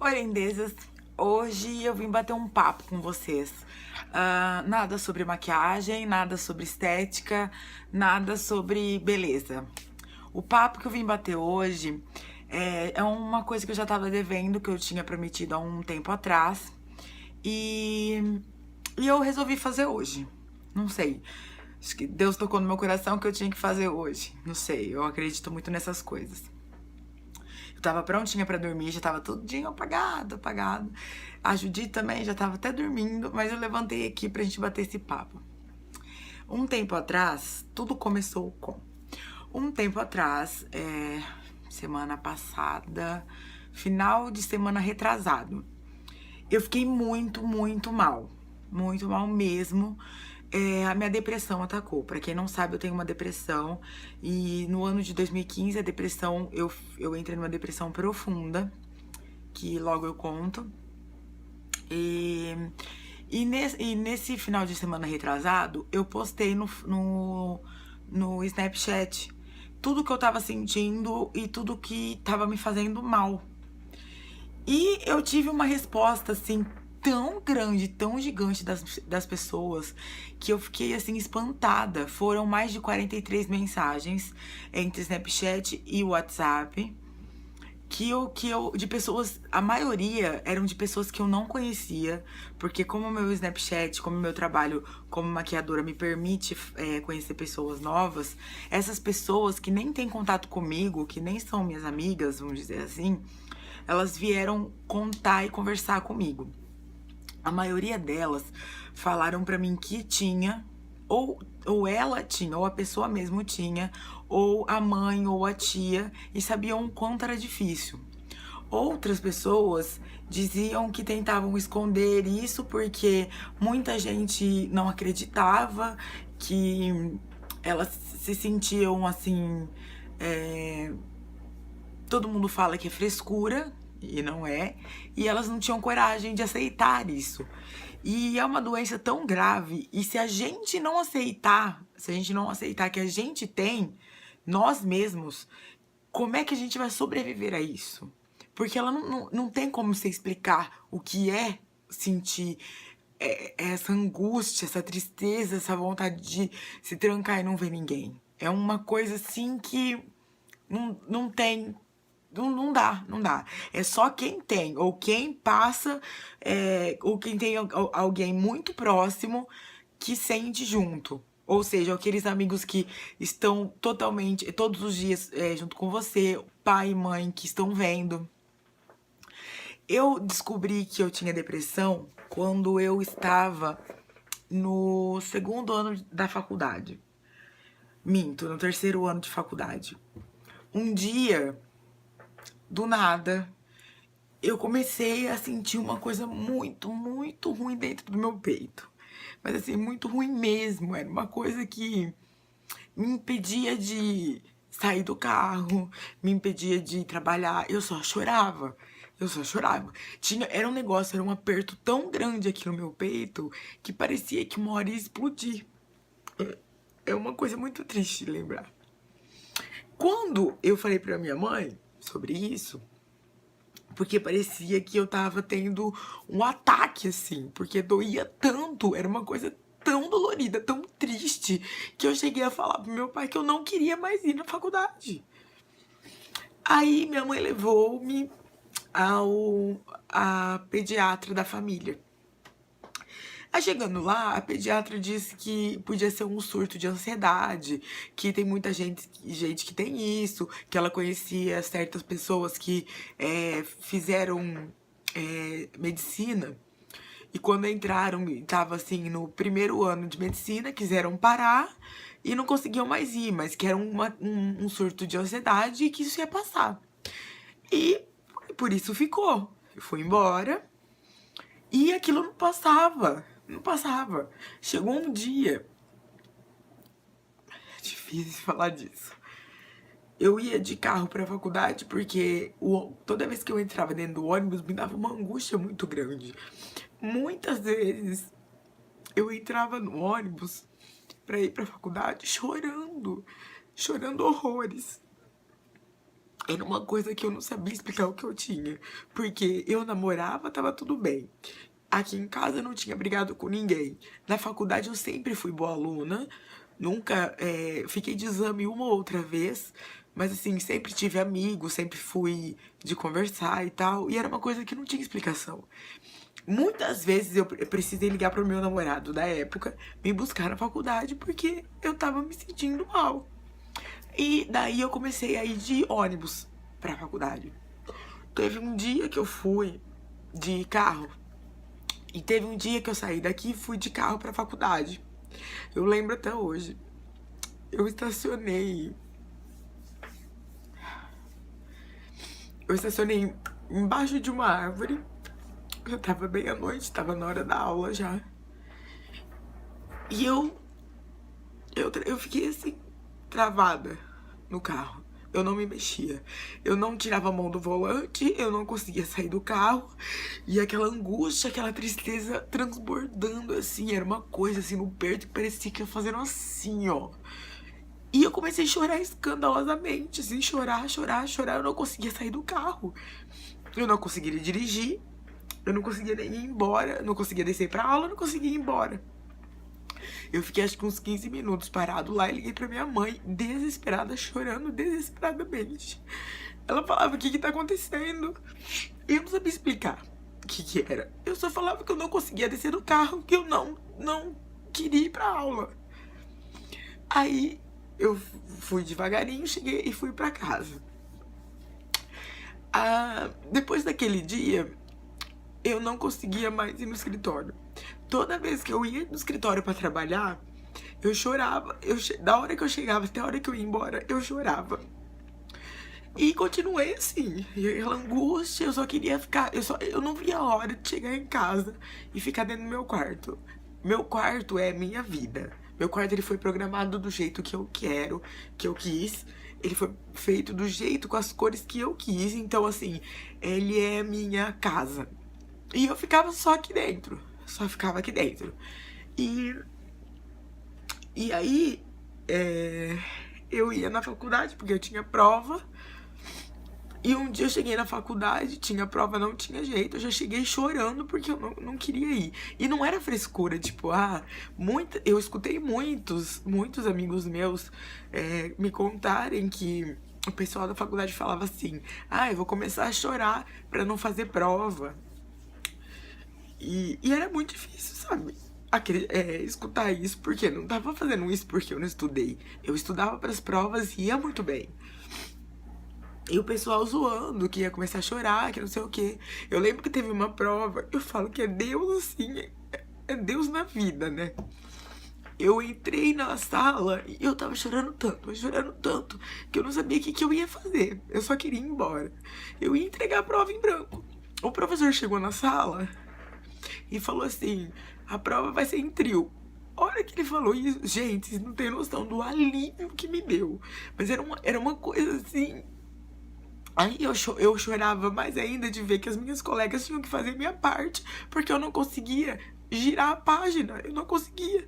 Oi, lindezas! Hoje eu vim bater um papo com vocês. Nada sobre maquiagem, nada sobre estética, nada sobre beleza. O papo que eu vim bater hoje é uma coisa que eu já tava devendo, que eu tinha prometido há um tempo atrás. E, e eu resolvi fazer hoje. Não sei. Acho que Deus tocou no meu coração que eu tinha que fazer hoje. Não sei, eu acredito muito nessas coisas. Eu tava prontinha pra dormir, já tava tudinho apagado. A Judite também já tava até dormindo, mas eu levantei aqui pra gente bater esse papo. Um tempo atrás, tudo começou com... Um tempo atrás, semana passada, final de semana retrasado, eu fiquei muito mal. Muito mal mesmo. A minha depressão atacou. Pra quem não sabe, eu tenho uma depressão. E no ano de 2015, a depressão, eu entrei numa depressão profunda, que logo eu conto. E nesse final de semana retrasado, eu postei no Snapchat tudo que eu tava sentindo e tudo que tava me fazendo mal. E eu tive uma resposta, assim, tão grande, tão gigante das pessoas, que eu fiquei, assim, espantada. Foram mais de 43 mensagens entre Snapchat e WhatsApp, de pessoas, a maioria eram de pessoas que eu não conhecia, porque como o meu Snapchat, como o meu trabalho como maquiadora me permite conhecer pessoas novas, essas pessoas que nem têm contato comigo, que nem são minhas amigas, vamos dizer assim, elas vieram contar e conversar comigo. A maioria delas falaram pra mim que tinha, ou ela tinha, ou a pessoa mesmo tinha, ou a mãe ou a tia, e sabiam o quanto era difícil. Outras pessoas diziam que tentavam esconder isso porque muita gente não acreditava, que elas se sentiam assim. Todo mundo fala que é frescura, e não é, e elas não tinham coragem de aceitar isso. E é uma doença tão grave, e se a gente não aceitar, se a gente não aceitar que a gente tem, nós mesmos, como é que a gente vai sobreviver a isso? Porque ela não tem como você explicar o que é sentir essa angústia, essa tristeza, essa vontade de se trancar e não ver ninguém. É uma coisa assim que não tem. Não dá. É só quem tem, ou quem passa, ou quem tem alguém muito próximo que sente junto. Ou seja, aqueles amigos que estão totalmente, todos os dias junto com você, pai e mãe que estão vendo. Eu descobri que eu tinha depressão quando eu estava no segundo ano da faculdade. Minto, no terceiro ano de faculdade. Um dia, do nada, eu comecei a sentir uma coisa muito ruim dentro do meu peito. Mas assim, muito ruim mesmo. Era uma coisa que me impedia de sair do carro, me impedia de trabalhar. Eu só chorava. Eu só chorava. Era um negócio, era um aperto tão grande aqui no meu peito que parecia que uma hora ia explodir. É uma coisa muito triste de lembrar. Quando eu falei pra minha mãe sobre isso, porque parecia que eu tava tendo um ataque, assim, porque doía tanto, era uma coisa tão dolorida, tão triste, que eu cheguei a falar pro meu pai que eu não queria mais ir na faculdade. Aí minha mãe levou-me a pediatra da família. Aí chegando lá, a pediatra disse que podia ser um surto de ansiedade, que tem muita gente que tem isso, que ela conhecia certas pessoas que fizeram medicina. E quando entraram, tava assim, no primeiro ano de medicina, quiseram parar e não conseguiam mais ir, mas que era um surto de ansiedade e que isso ia passar. E por isso ficou. Eu fui embora e aquilo não passava. Não passava. Chegou um dia. É difícil falar disso. Eu ia de carro pra faculdade porque toda vez que eu entrava dentro do ônibus me dava uma angústia muito grande. Muitas vezes eu entrava no ônibus pra ir pra faculdade chorando. Chorando horrores. Era uma coisa que eu não sabia explicar o que eu tinha. Porque eu namorava, tava tudo bem. Aqui em casa eu não tinha brigado com ninguém. Na faculdade eu sempre fui boa aluna. Nunca fiquei de exame uma ou outra vez. Mas assim, sempre tive amigos, sempre fui de conversar e tal. E era uma coisa que não tinha explicação. Muitas vezes eu precisei ligar pro meu namorado da época me buscar na faculdade porque eu tava me sentindo mal. E daí eu comecei a ir de ônibus pra faculdade. Teve um dia que eu fui de carro. E teve um dia que eu saí daqui e fui de carro pra faculdade. Eu lembro até hoje. Eu estacionei. Eu estacionei embaixo de uma árvore. Já tava bem à noite, tava na hora da aula já. E eu fiquei assim, travada no carro. Eu não me mexia. Eu não tirava a mão do volante, eu não conseguia sair do carro. E aquela angústia, aquela tristeza transbordando assim, era uma coisa assim no peito que parecia que ia fazendo assim, ó. E eu comecei a chorar escandalosamente, assim, chorar, chorar, chorar. Eu não conseguia sair do carro. Eu não conseguia dirigir. Eu não conseguia nem ir embora. Eu não conseguia descer pra aula, eu não conseguia ir embora. Eu fiquei acho que uns 15 minutos parado lá e liguei pra minha mãe, desesperada, chorando desesperadamente. Ela falava, o que tá acontecendo? E eu não sabia explicar o que era. Eu só falava que eu não conseguia descer do carro, que eu não queria ir pra aula. Aí eu fui devagarinho, cheguei e fui pra casa. Depois daquele dia, eu não conseguia mais ir no escritório. Toda vez que eu ia no escritório pra trabalhar, eu chorava. Da hora que eu chegava até a hora que eu ia embora, eu chorava. E continuei assim, e aquela angústia, eu só queria ficar, eu não via a hora de chegar em casa e ficar dentro do meu quarto. Meu quarto é minha vida. Meu quarto ele foi programado do jeito que eu quero, que eu quis. Ele foi feito do jeito com as cores que eu quis, então assim, ele é minha casa. E eu ficava só aqui dentro, só ficava aqui dentro. E aí, eu ia na faculdade porque eu tinha prova. E um dia eu cheguei na faculdade, tinha prova, não tinha jeito. Eu já cheguei chorando porque eu não queria ir. E não era frescura, tipo, eu escutei muitos amigos meus me contarem que o pessoal da faculdade falava assim: eu vou começar a chorar pra não fazer prova. E era muito difícil, sabe? Escutar isso, porque eu não tava fazendo isso porque eu não estudei. Eu estudava pras provas e ia muito bem. E o pessoal zoando, que ia começar a chorar, que não sei o quê. Eu lembro que teve uma prova, eu falo que é Deus assim, é Deus na vida, né? Eu entrei na sala e eu tava chorando tanto, mas chorando tanto, que eu não sabia o que eu ia fazer. Eu só queria ir embora. Eu ia entregar a prova em branco. O professor chegou na sala e falou assim: a prova vai ser em trio. A hora que ele falou isso, gente, vocês não tem noção do alívio que me deu. Mas era uma coisa assim. Aí eu chorava mais ainda de ver que as minhas colegas tinham que fazer minha parte, porque eu não conseguia girar a página, eu não conseguia.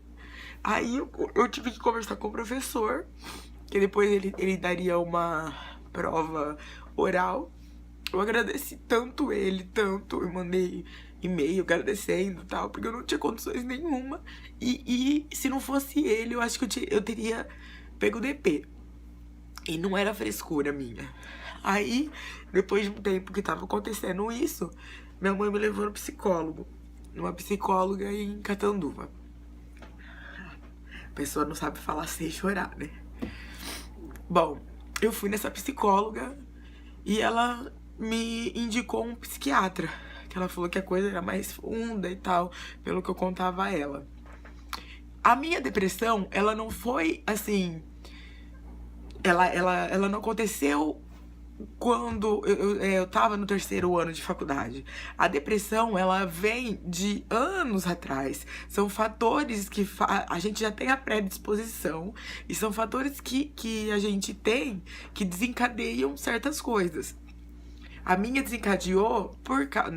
Aí eu tive que conversar com o professor, que depois ele daria uma prova oral. Eu agradeci tanto ele, tanto, eu mandei e-mail agradecendo e tal, porque eu não tinha condições nenhuma. E se não fosse ele, eu acho que eu teria pego DP. E não era frescura minha. Aí, depois de um tempo que tava acontecendo isso, minha mãe me levou no psicólogo. Numa psicóloga em Catanduva. A pessoa não sabe falar sem chorar, né? Bom, eu fui nessa psicóloga e ela me indicou um psiquiatra. Que ela falou que a coisa era mais funda e tal, pelo que eu contava a ela. A minha depressão, ela não foi assim... Ela não aconteceu quando eu tava no terceiro ano de faculdade. A depressão, ela vem de anos atrás. São fatores que a gente já tem a predisposição. E são fatores que a gente tem que desencadeiam certas coisas. A minha desencadeou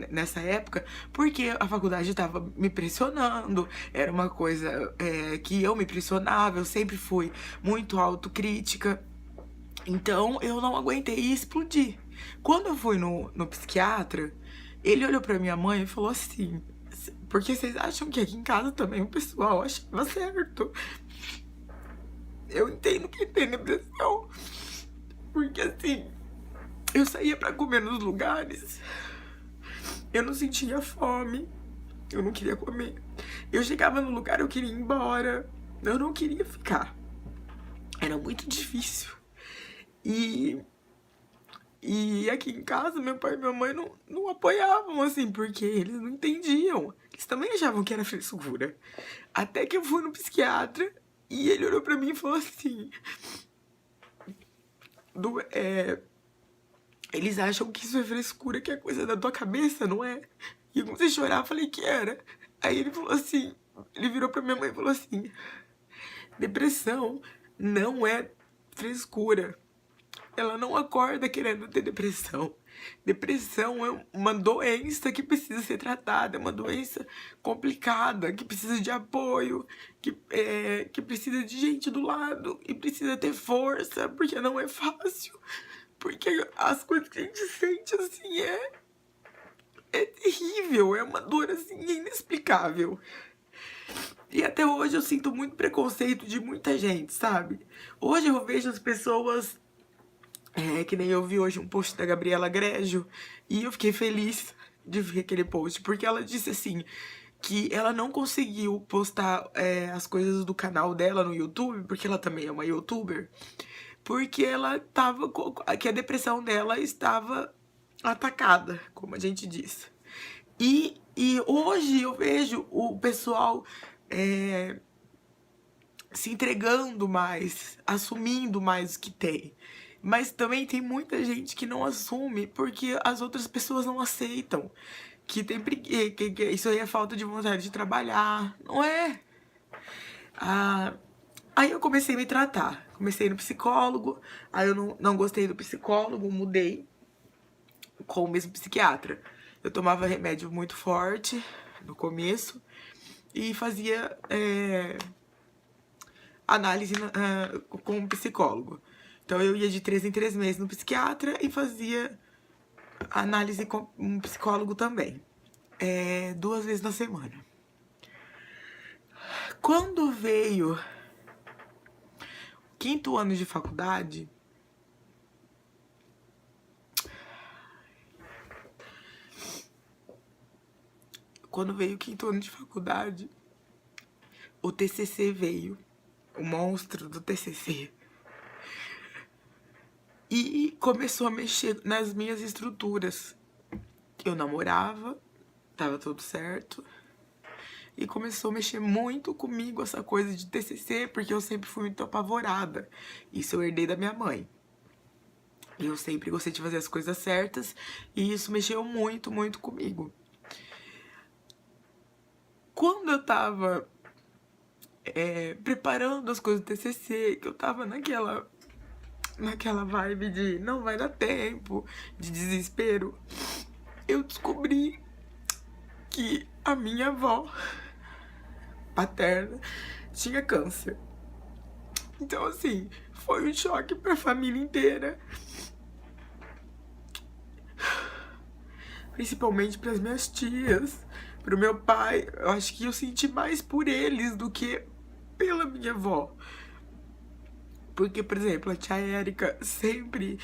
nessa época porque a faculdade estava me pressionando. Era uma coisa que eu me pressionava. Eu sempre fui muito autocrítica. Então eu não aguentei e explodi. Quando eu fui no psiquiatra, ele olhou pra minha mãe e falou assim: porque vocês acham que aqui em casa também o pessoal achava certo? Eu entendo que tem depressão. Porque assim, eu saía pra comer nos lugares, eu não sentia fome, eu não queria comer. Eu chegava no lugar, eu queria ir embora, eu não queria ficar. Era muito difícil. E, e aqui em casa, meu pai e minha mãe não apoiavam, assim, porque eles não entendiam. Eles também achavam que era frescura. Até que eu fui no psiquiatra e ele olhou pra mim e falou assim: eles acham que isso é frescura, que é coisa da tua cabeça, não é? E eu comecei a chorar, falei que era. Aí ele falou assim, ele virou pra minha mãe e falou assim: depressão não é frescura. Ela não acorda querendo ter depressão. Depressão é uma doença que precisa ser tratada, é uma doença complicada, que precisa de apoio, que precisa de gente do lado e precisa ter força, porque não é fácil. Porque as coisas que a gente sente, assim, é terrível, é uma dor, assim, inexplicável. E até hoje eu sinto muito preconceito de muita gente, sabe? Hoje eu vejo as pessoas, que nem eu vi hoje um post da Gabriela Grégio, e eu fiquei feliz de ver aquele post, porque ela disse assim, que ela não conseguiu postar as coisas do canal dela no YouTube, porque ela também é uma youtuber, porque ela tava, que a depressão dela estava atacada, como a gente diz. E hoje eu vejo o pessoal se entregando mais, assumindo mais o que tem. Mas também tem muita gente que não assume porque as outras pessoas não aceitam. Que tem que isso aí é falta de vontade de trabalhar. Não é? Aí eu comecei a me tratar. Comecei no psicólogo. Aí eu não gostei do psicólogo, mudei com o mesmo psiquiatra. Eu tomava remédio muito forte no começo e fazia análise com um psicólogo. Então eu ia de 3 em 3 meses no psiquiatra e fazia análise com um psicólogo também. 2 vezes na semana. Quando veio o 5º ano de faculdade, o TCC veio, o monstro do TCC. E começou a mexer nas minhas estruturas. Eu namorava, tava tudo certo. E começou a mexer muito comigo essa coisa de TCC, porque eu sempre fui muito apavorada. Isso eu herdei da minha mãe. Eu sempre gostei de fazer as coisas certas e isso mexeu muito, muito comigo. Quando eu tava preparando as coisas do TCC, que eu tava naquela vibe de não vai dar tempo, de desespero, eu descobri que a minha avó paterna tinha câncer. Então, assim, foi um choque pra família inteira. Principalmente pras minhas tias, pro meu pai. Eu acho que eu senti mais por eles do que pela minha avó. Porque, por exemplo, a tia Érica sempre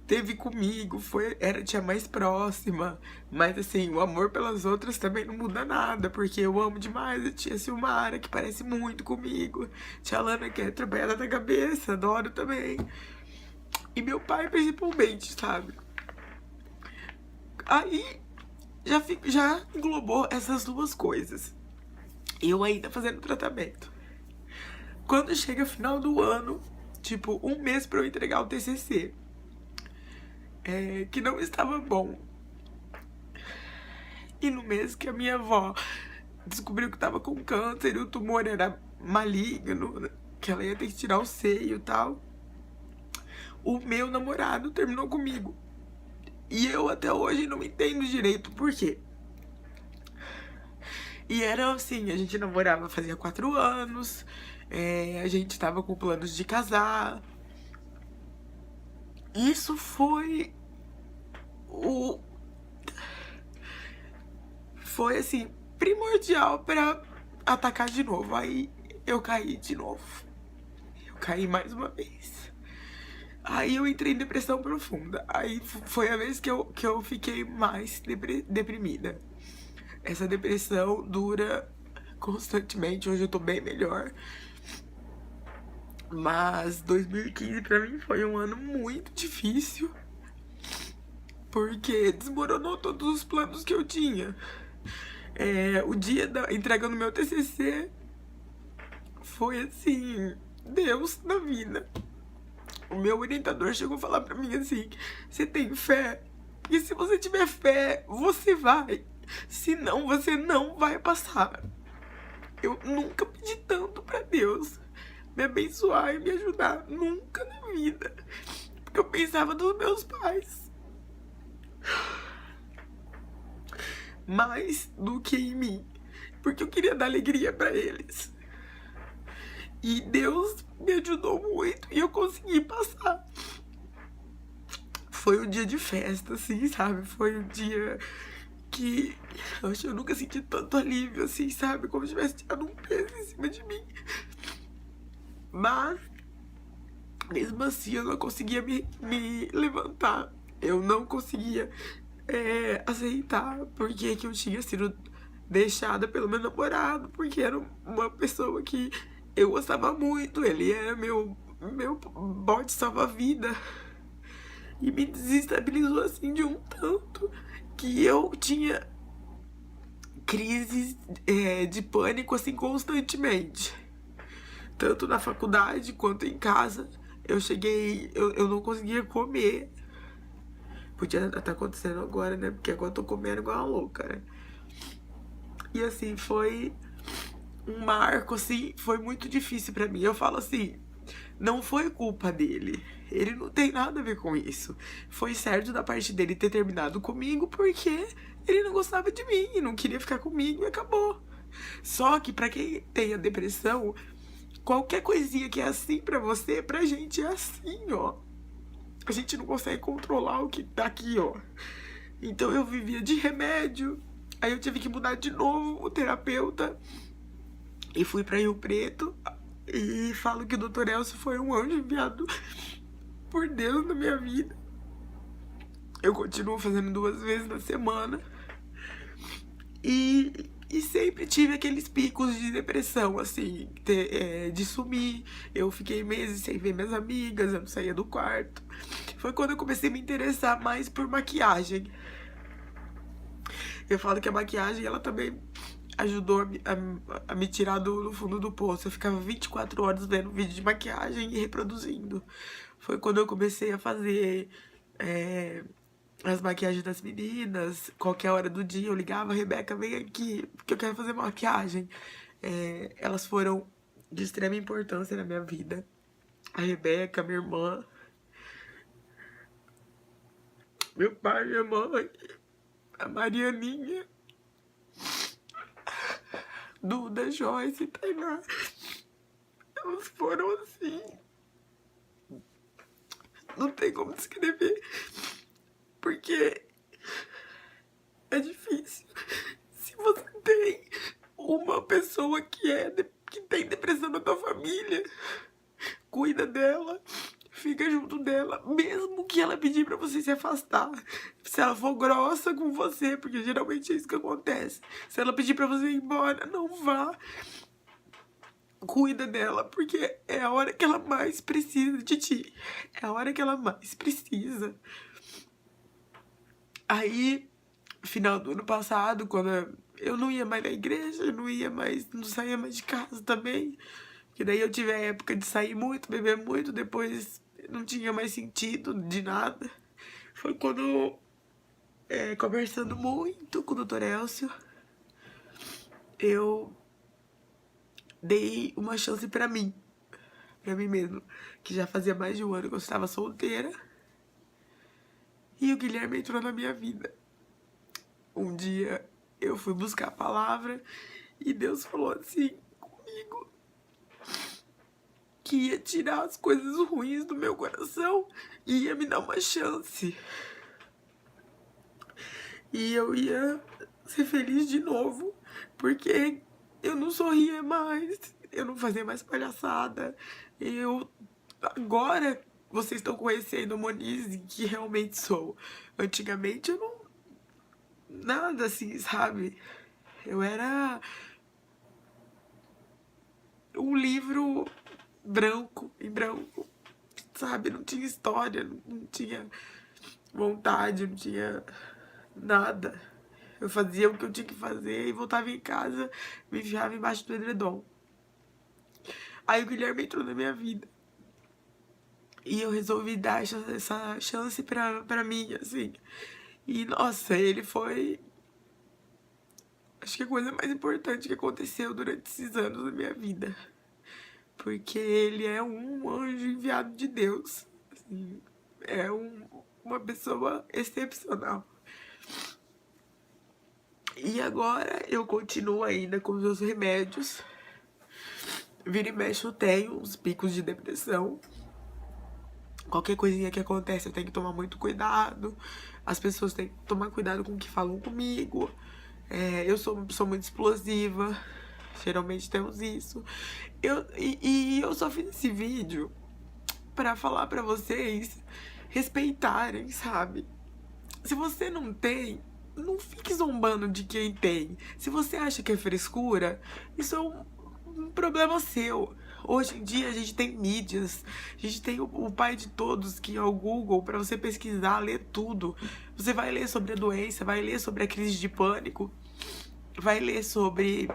teve comigo, era a tia mais próxima. Mas assim, o amor pelas outras também não muda nada, porque eu amo demais a tia Silmara, que parece muito comigo. Tia Lana, que é trabalhada da cabeça, adoro também. E meu pai, principalmente, sabe? Aí já englobou essas duas coisas. Eu ainda fazendo tratamento. Quando chega final do ano, tipo, 1 mês pra eu entregar o TCC, que não estava bom. E no mês que a minha avó descobriu que tava com câncer e o tumor era maligno, que ela ia ter que tirar o seio e tal, o meu namorado terminou comigo. E eu até hoje não entendo direito por quê. E era assim, a gente namorava fazia 4 anos, a gente tava com planos de casar. isso foi o... Foi, assim, primordial pra atacar de novo. Aí eu caí de novo. Eu caí mais uma vez. Aí eu entrei em depressão profunda. Aí foi a vez que eu fiquei mais deprimida. Essa depressão dura constantemente. Hoje eu tô bem melhor. Mas 2015 pra mim foi um ano muito difícil. Porque desmoronou todos os planos que eu tinha. O dia da entrega no meu TCC foi assim, Deus na vida. O meu orientador chegou a falar pra mim assim: você tem fé? E se você tiver fé, você vai. Se não, você não vai passar. Eu nunca pedi tanto pra Deus me abençoar e me ajudar. Nunca na vida. Porque eu pensava nos meus pais. Mais do que em mim. Porque eu queria dar alegria pra eles. E Deus me ajudou muito e eu consegui passar. Foi um dia de festa, assim, sabe? Foi um dia que eu nunca senti tanto alívio, assim, sabe? Como se tivesse tirado um peso em cima de mim. Mas, mesmo assim, eu não conseguia me levantar. Eu não conseguia aceitar porque que eu tinha sido deixada pelo meu namorado, porque era uma pessoa que eu gostava muito, ele era meu bote salva-vida. E me desestabilizou assim de um tanto que eu tinha crises de pânico assim constantemente. Tanto na faculdade quanto em casa. Eu não conseguia comer. Podia estar acontecendo agora, né? Porque agora eu tô comendo igual uma louca, né? E assim, foi um marco, assim, foi muito difícil pra mim. Eu falo assim, não foi culpa dele. Ele não tem nada a ver com isso. Foi certo da parte dele ter terminado comigo porque ele não gostava de mim, não queria ficar comigo e acabou. Só que pra quem tem a depressão, qualquer coisinha que é assim pra você, pra gente é assim, ó. A gente não consegue controlar o que tá aqui, ó. Então eu vivia de remédio. Aí eu tive que mudar de novo o terapeuta. E fui pra Rio Preto. E falo que o Dr. Elcio foi um anjo enviado por Deus na minha vida. Eu continuo fazendo 2 vezes na semana. E sempre tive aqueles picos de depressão, assim, de sumir. Eu fiquei meses sem ver minhas amigas, eu não saía do quarto. Foi quando eu comecei a me interessar mais por maquiagem. Eu falo que a maquiagem, ela também ajudou a me tirar do fundo do poço. Eu ficava 24 horas vendo vídeo de maquiagem e reproduzindo. Foi quando eu comecei a fazer as maquiagens das meninas. Qualquer hora do dia eu ligava: Rebeca, vem aqui, porque eu quero fazer maquiagem. Elas foram de extrema importância na minha vida. A Rebeca, minha irmã, meu pai, minha mãe, a Marianinha, Duda, Joyce, Tainá. Elas foram assim. Não tem como descrever. Porque é difícil. Se você tem uma pessoa que tem depressão na tua família, cuida dela, fica junto dela, mesmo que ela pedir pra você se afastar. Se ela for grossa com você, porque geralmente é isso que acontece. Se ela pedir pra você ir embora, não vá. Cuida dela, porque é a hora que ela mais precisa de ti. É a hora que ela mais precisa. Aí, final do ano passado, quando eu não ia mais na igreja, eu não saía mais de casa também. Porque daí eu tive a época de sair muito, beber muito, depois não tinha mais sentido de nada. Foi quando, conversando muito com o Dr. Elcio, eu dei uma chance pra mim mesmo, que já fazia mais de um ano que eu estava solteira. E o Guilherme entrou na minha vida. Um dia eu fui buscar a palavra e Deus falou assim comigo: que ia tirar as coisas ruins do meu coração e ia me dar uma chance. E eu ia ser feliz de novo, porque eu não sorria mais, eu não fazia mais palhaçada. Agora vocês estão conhecendo a Monize que realmente sou. Antigamente eu não... Nada assim, sabe? Eu era um livro branco, em branco, sabe? Não tinha história, não tinha vontade, não tinha nada. Eu fazia o que eu tinha que fazer e voltava em casa, me enfiava embaixo do edredom. Aí o Guilherme entrou na minha vida. E eu resolvi dar essa chance pra mim, assim. E, nossa, ele foi... Acho que a coisa mais importante que aconteceu durante esses anos da minha vida. Porque ele é um anjo enviado de Deus. Assim, é uma pessoa excepcional. E agora eu continuo ainda com os meus remédios. Vira e mexe eu tenho uns picos de depressão. Qualquer coisinha que acontece eu tenho que tomar muito cuidado. As pessoas têm que tomar cuidado com o que falam comigo. Eu sou uma pessoa muito explosiva. Geralmente temos isso. Eu só fiz esse vídeo pra falar pra vocês respeitarem, sabe? Se você não tem, não fique zombando de quem tem. Se você acha que é frescura, isso é um problema seu. Hoje em dia a gente tem mídias, a gente tem o pai de todos, que é o Google, pra você pesquisar, ler tudo. Você vai ler sobre a doença, vai ler sobre a crise de pânico, vai ler sobre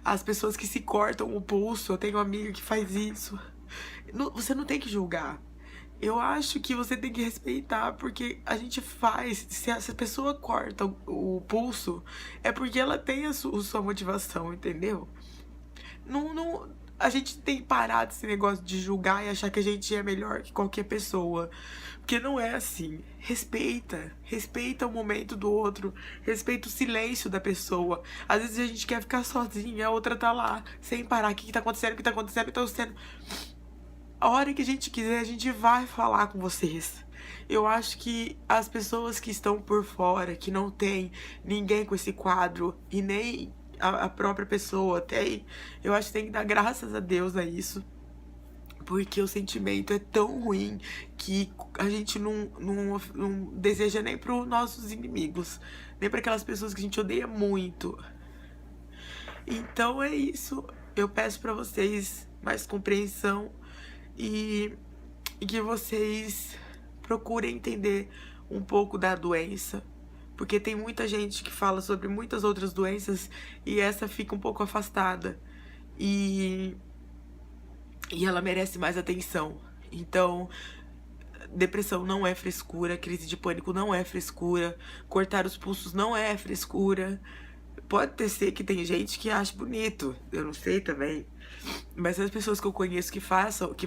as pessoas que se cortam o pulso. Eu tenho uma amiga que faz isso. Você não tem que julgar. Eu acho que você tem que respeitar, porque a gente faz... Se essa pessoa corta o pulso, é porque ela tem a sua motivação, entendeu? A gente tem que parar desse negócio de julgar e achar que a gente é melhor que qualquer pessoa. Porque não é assim. Respeita o momento do outro. Respeita o silêncio da pessoa. Às vezes a gente quer ficar sozinha, a outra tá lá, sem parar. O que tá acontecendo? O que tá acontecendo? Então, a hora que a gente quiser, a gente vai falar com vocês. Eu acho que as pessoas que estão por fora, que não tem ninguém com esse quadro e nem a própria pessoa tem, eu acho que tem que dar graças a Deus a isso. Porque o sentimento é tão ruim que a gente não deseja nem pros nossos inimigos, nem para aquelas pessoas que a gente odeia muito. Então é isso. Eu peço pra vocês mais compreensão e que vocês procurem entender um pouco da doença. Porque tem muita gente que fala sobre muitas outras doenças e essa fica um pouco afastada. E ela merece mais atenção. Então, depressão não é frescura, crise de pânico não é frescura, cortar os pulsos não é frescura. Pode ser que tem gente que acha bonito, eu não sei também. Mas as pessoas que eu conheço que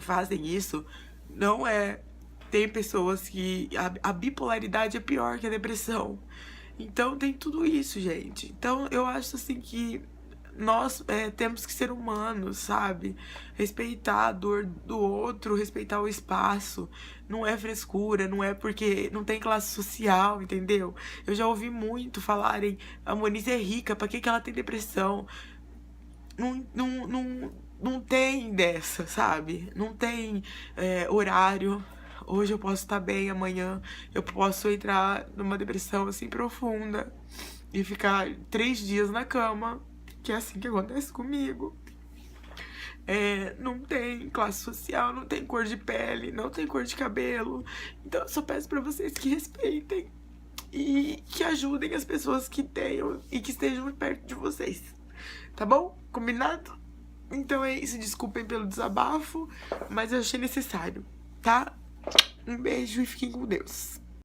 fazem isso, não é. Tem pessoas que... A bipolaridade é pior que a depressão. Então tem tudo isso, gente. Então eu acho assim que nós temos que ser humanos, sabe? Respeitar a dor do outro, respeitar o espaço. Não é frescura, não é porque não tem classe social, entendeu? Eu já ouvi muito falarem, a Monize é rica, pra que ela tem depressão? Não tem dessa, sabe? Não tem horário. Hoje eu posso estar bem, amanhã eu posso entrar numa depressão assim profunda e ficar 3 dias na cama, que é assim que acontece comigo. Não tem classe social, não tem cor de pele, não tem cor de cabelo. Então eu só peço pra vocês que respeitem e que ajudem as pessoas que tenham e que estejam perto de vocês. Tá bom? Combinado? Então é isso, desculpem pelo desabafo, mas eu achei necessário, tá? Um beijo e fiquem com Deus.